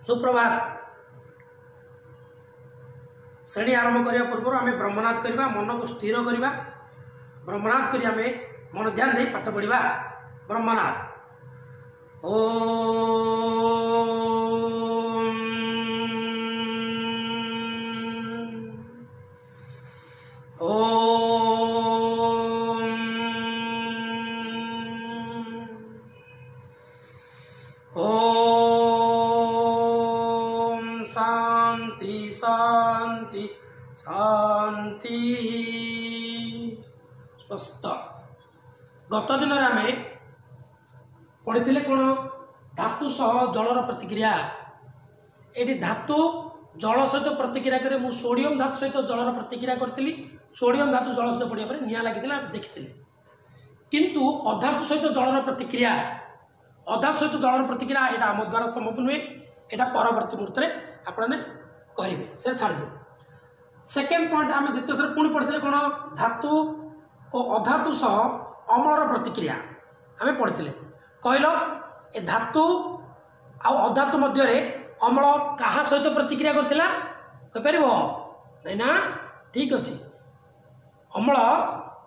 सुप्रभात। श्रेणी आरंभ करने पूर्व आम ब्रह्मनाथ करवा, मन को स्थिर करवा। ब्रह्मनाथ करी आम मन ध्यान दे पाठ पढ़ा। ब्रह्मनाथ शांति शांति शांति स्वस्थ। गत दिन आम पढ़ी कौन धातु सह जलर प्रतिक्रिया। ये धातु जल सहित प्रतिक्रिया करे। मु सोडियम धातु सहित जलर प्रतिक्रिया करी। सोडियम धातु जल सहित पढ़ा पर निआ लगी देखी। किंतु अधातु सहित जलर प्रतिक्रिया, अधातु सहित जलर प्रतिक्रिया यहाँ आम द्वारा संभव नुहे। यहाँ परवर्ती मुहूर्त में आपने करेंगे से छाड़ दो। सेकेंड पॉइंट आम द्वितीय थर पुणी पढ़ी कौन धातु और अधातु सह अम्लर प्रतिक्रिया आम पढ़ी। कहल ए धातु आ अधातु मध्य अम्ल क्या सहित प्रतिक्रिया करथिला कहिपर नहीं ना? ठीक अच्छे। अम्ल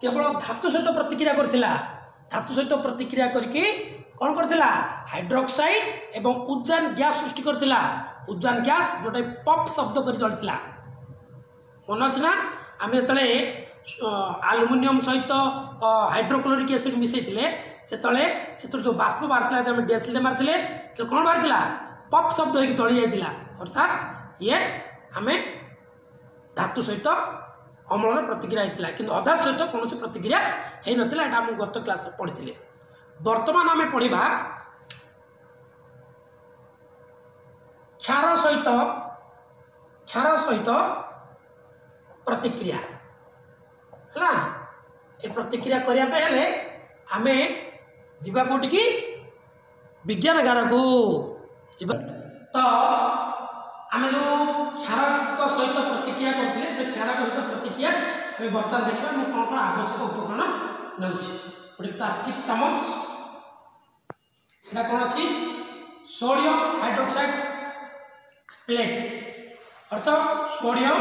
केवल धातु सहित प्रतिक्रिया करथिला। धातु सहित प्रतिक्रिया करके कौन करथिला हाइड्रोक्साइड एवं उजान गैस सृष्टि करथिला। उजान गैस जोटा पप शब्द कर चलता मन अच्छे ना? आम जो आलुमिनियम सहित हाइड्रोक्लोरिक एसिड मिसई से जो बाष्प बाहर डीएसएल मारते से कौन बाहर पप शब्द हो चली जाता। अर्थात ये आम धातु सहित अम्लर प्रतिक्रिया होता कि अधातु सहित कौन प्रतिक्रिया हो नाला। यहाँ आम गत क्लास पढ़ी। वर्तमान आम पढ़ा क्षार सहित प्रतिक्रिया है। ये प्रतिक्रिया करने आम जीवा कौटी की विज्ञानगार को तो आम जो क्षार सहित प्रतिक्रिया करते से क्षार सहित प्रतिक्रिया आम बर्तमान देखा मुझे कौन कौन आवश्यक उपकरण नौ गोटे प्लास्टिक चामच। यहाँ कौन अच्छी सोडियम हाइड्रोक्साइड प्लेट अर्थात सोडियम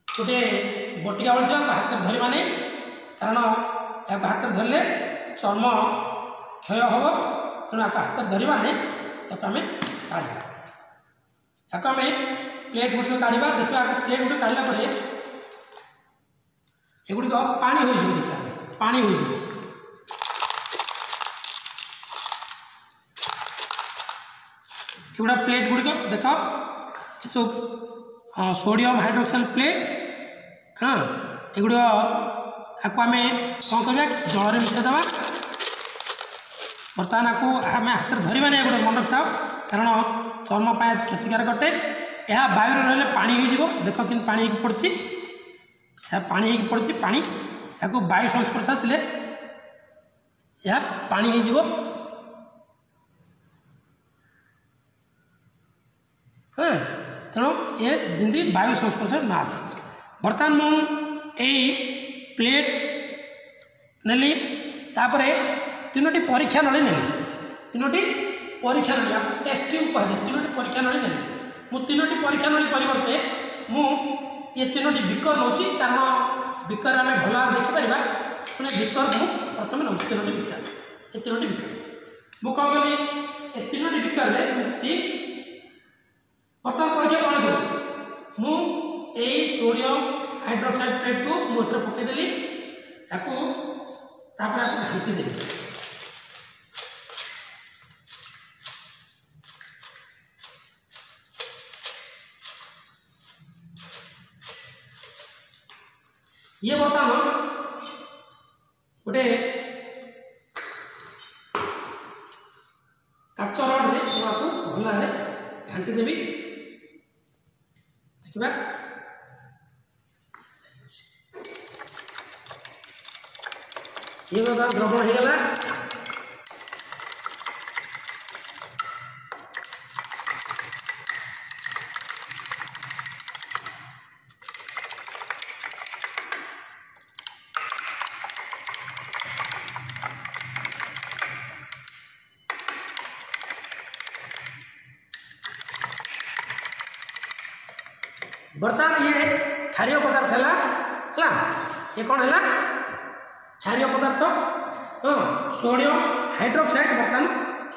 गोटे बटिका बोलते हाथ धर माने कारण या हाथ धरले चर्म क्षय हम तेणु हाथ धर माने आम काढ़ा आम प्लेट गुड़िक काढ़ा। देखा प्लेट गुड़ काढ़ला एगुड़िक पानी हो देखा पानी हो एगुड़ा प्लेट गुड़िक देख सब सोडियम हाइड्रोक्साइड प्लेट। हाँ एगुड़ आपको आम कौन करवा जल मिसाइदेवा। बर्तमान आपको आम हाथ धरवा नहीं गोटे मन रखा कारण चर्म क्षतिकारक अटे। यह वायु रही पानी हो देख कि पानी पड़ी पानी पड़ी पानी या वायु संस्पर्श आसिले यह पानी हो। हाँ तेणु ये जमी वायु संस्पर्श न आस। बर्तमान मुझे प्लेट नेली तापर तीनोटी परीक्षा नली नेली। तीनोटी परीक्षा नली टेस्ट ट्यूब कह तीनोटी परीक्षा नली नेली। मुझे तीनोटी परीक्षा नली परिवर्ते ये तीनोटी बिकर नौ कारण बिकर आम भल भाव देखिपर मैंने बिकर मुझे प्रथम नौ तीनोटी बिकर ये तीनोटी बिकर मुझे कौन कली ये तीनोटी बिकर बर्तमान परीक्षा कौन कर सोडियम हाइड्रोक्साइड प्लेट को मुझे पकईदेली घाटी देली। ये बर्तमान गोटे काच रड भल भाव घाटी देवी। देखा ये बर्तमान द्रवण होगला। बर्तमान ये क्षारीय पदार्थ है ये कौन है क्षारीय पदार्थ हाँ सोडियम हाइड्रोक्साइड बर्तमान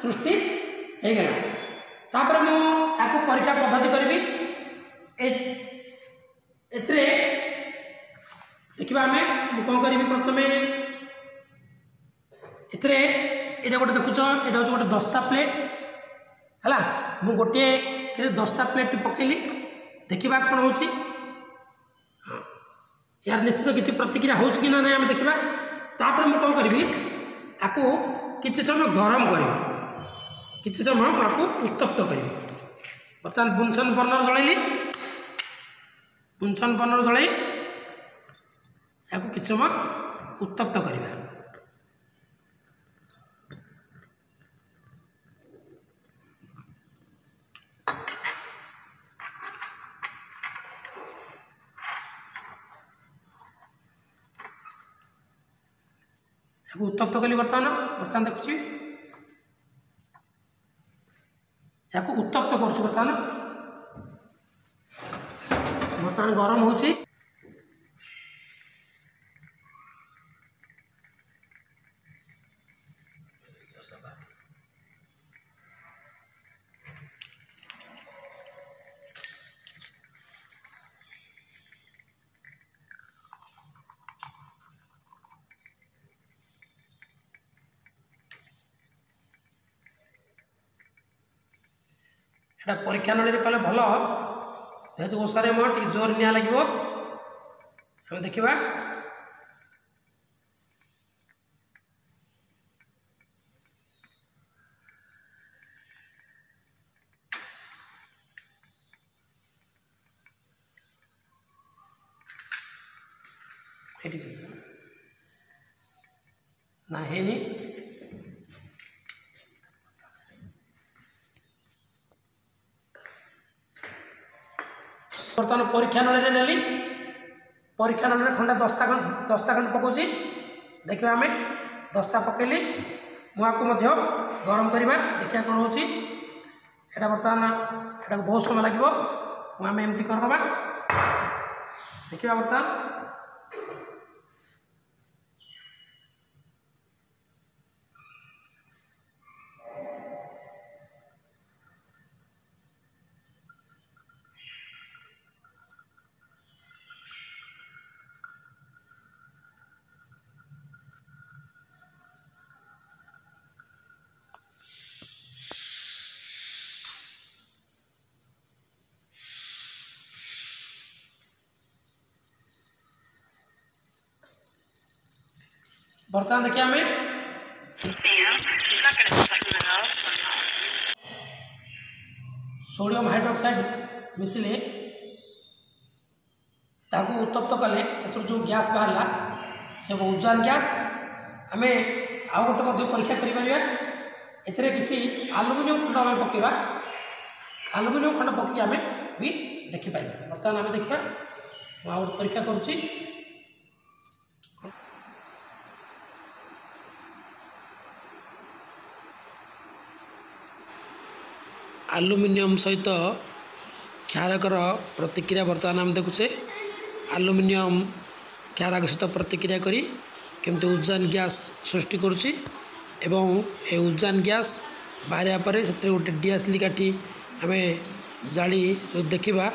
सृष्टि हो गला तापर मुझे परीक्षा पद्धति करी देखा आम कौन करी प्रथम ये गोटे देखुच ये हूँ गोटे 10टा प्लेट है मु गोटे 10टा प्लेट पकेली देखा कौन हो यार निश्चित किसी प्रतिक्रिया हो कि ना आम देखा तापर मुझे कौन करी आपको किसी समय गरम करी किसी समय आपको उत्तप्त करी बर्तमान बुनसन बर्नर जलैली बुनसन बर्नर जलाई आपको किसी समय उत्तप्त करवा उत्तप्त कली बर्तमान देखुची याको उत्तप्त कर बर्तमान गरम होची एटा परीक्षा नली कले भल जेहेतु ओसारे टी जोर निया लगे हम देखा ना है बर्तमान परीक्षा नली नेली परीक्षा नली खंडा 10टा खंड पकाउची देखिए आम 10टा पकेली मुझे गरम करवा देखिए कौन हो बर्तमान यहाँ बहुत समय लगे आम एमती करदे देखा बर्तमान बर्तमान देखिए आम सोडियम हाइड्रोक्साइड मिसले ताकू उत्तप्त कले से जो गैस बाहर से उजान गैस आम आउ गोटे परीक्षा करें किसी आलुमिनियम खंड आम पकेबा आलुमिनियम खंड पकई आम भी देखिपर बर्तमान आम देखा आउ परीक्षा करुँची आलुमिनियम सहित क्षारकर प्रतिक्रिया बर्तमान आम देखुचे आलुमिनियम क्षारक सहित प्रतिक्रिया करी केमती उजान गैस सृष्टि करुच्ची एवं ए उजान गैस बाहर पर से गोटे डीएसएल काठी आम जाली देखा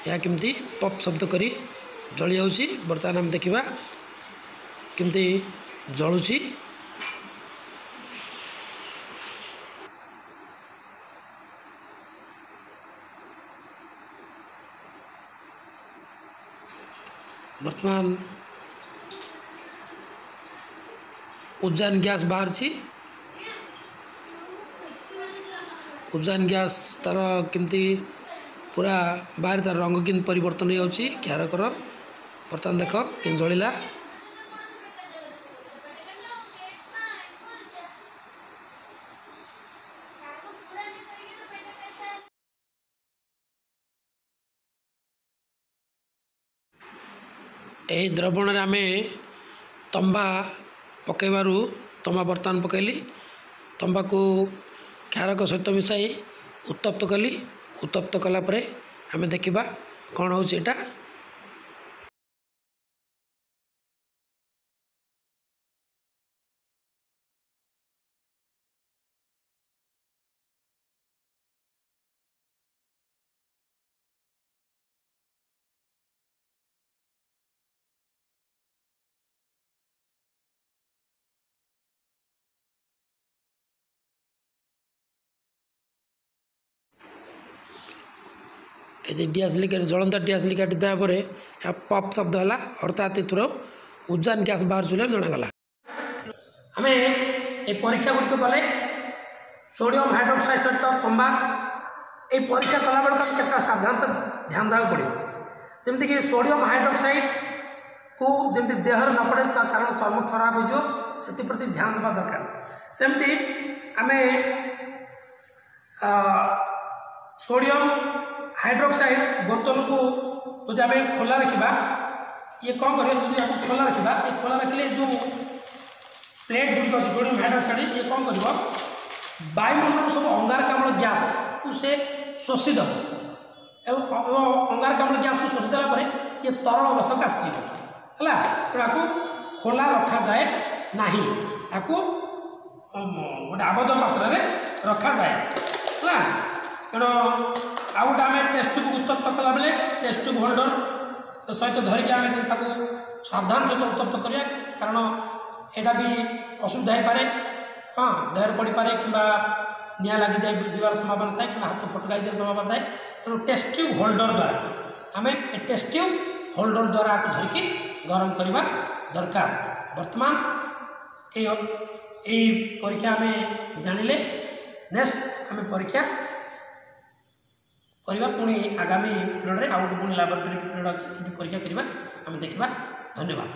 यह केमती पप शब्द करी जली जाऊँगी बर्तमान आम देखा केमती जलुची बर्तमान उजान गैस बाहर उजान गैस तार केमती पूरा बाहर तार रंग कि परिवर्तन हो क्षारकर बर्तमान देख कि जलिला यही द्रवण आम तंबा पकईबारू तंबा बर्तमान पकईली तंबा को क्षारक सहित मिसाई उत्तप्त कली उत्तप्त कलापर आम देखा कौन हो एटा डीएसएल जलंता डीएसएल काटी देवापर पप शब्द है अर्थात एथर उजान गैस बाहर जनागला आम ये परीक्षा गुड़िक कले सोडियम हाइड्रोक्साइड सहित तंबा ये परीक्षा कला बेलू केतना सावधानता ध्यान देवा पड़ो जमीक सोडियम हाइड्रोक्साइड को जमी देहर न पड़े कारण चर्म खराब हो प्रति ध्यान देवा दरकार सेमती आम सोडियम हाइड्रोक्साइड बोतल को जो आम खोला रखा ये कौन कर खोला रखा ये खोला रखिले जो प्लेट गुड़िक अच्छे सोडियम हाइड्रोक्साइड ये कौन कर वायुमंडल सब अंगारकाम्ल गैस को से शोषिदेव अंगारकाम्ल गैस को शोषिदेला ये तरल अवस्था को आसला तेणु खोला रखा जाए ना गोटे आबद्ध पात्र रखा जाए है तेणु आउ गोटे आम टेस्ट ट्यूब उत्तप्त कला बेले टेस्ट ट्यूब होल्डर सहित धरिकी आम सावधान सहित उत्तप्त करिया कारण यहाँ भी असुविधा हो पाए हाँ देहर पड़ पाए कि निआ लगी जाए जीवार संभावना थाए कि हाथ फटकाई जाए संभावना थाए तेणु टेस्ट ट्यूब होल्डर द्वारा आम टेस्ट ट्यूब होल्डर द्वारा आपको धरिकी गरम करवा दरकार वर्तमान ये परीक्षा आम जानिले नेक्स्ट आम परीक्षा करवा पुणी आगामी पीरियड आउ गोटे पुणी लैबोरेटरी पीरियड अच्छे परीक्षा करवा आम देखा धन्यवाद।